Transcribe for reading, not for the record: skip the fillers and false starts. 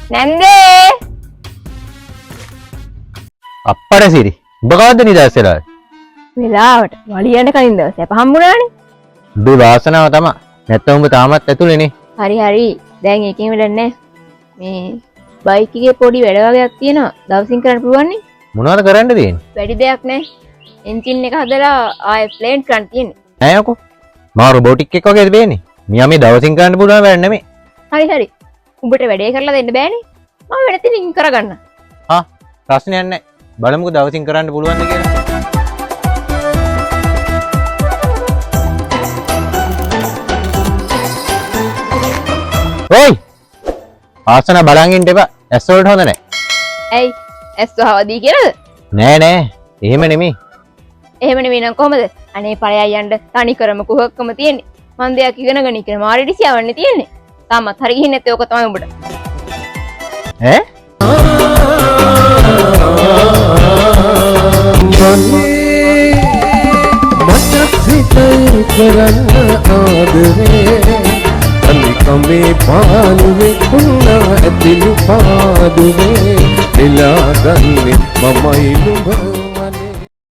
නැන්දේ අප්පර සිරි උඹ කවද්ද නිදහස් වෙලා වෙලාවට වලියන්න කලින් දවසේ අප හම්බුණානේ උඹේ වාසනාව තමයි නැත්නම් උඹ තාමත් ඇතුළේනේ හරි දැන් ඒකෙන් වැඩක් නැහැ මේ බයික් එකේ පොඩි වැඩ වගේක් තියෙනවා දවසින් කරන්න පුළුවන් නේ මොනවද කරන්න තියෙන්නේ වැඩි දෙයක් නැහැ එන්ජින් එක හදලා ආයෙ ප්ලේන් කරන්න තියෙන්නේ නෑ යකෝ මා රොබෝටික් එක වගේද වෙන්නේ මියා මේ දවසින් කරන්න පුළුවන් වැඩ නෙමෙයි හරි උඹට වැඩේ කරලා දෙන්න බෑනේ මම වෙන තැනින් කරගන්න ප්‍රශ්නයක් නැහැ බලමුකෝ දවසින් කරන්න පුළුවන්ද කියලා ඔයි ආසන බලන් ඉන්න එපා ඇස් වලට හොඳ නැහැ ඇයි ඇස් වහවදී කියලාද නෑ එහෙම නෙමෙයි එහෙම නෙවෙයි නම් කොහමද අනේ පළයයි යන්න තනි කරම කුහකකම තියෙන්නේ මන් දෙයක් ඉගෙන ගන්න කියලා මාරෙඩි සියවන්නේ තියෙන්නේ තාමත් හරි ගිහින් නැත්තේ ඕක තමයි උඹට ඈ මට සිතේ කරන්න ආදරේ අනිකමේ පාළුවේ කුණා ඇතිලු පාදුවේ එලා ගන්නේ මමයි නුඹ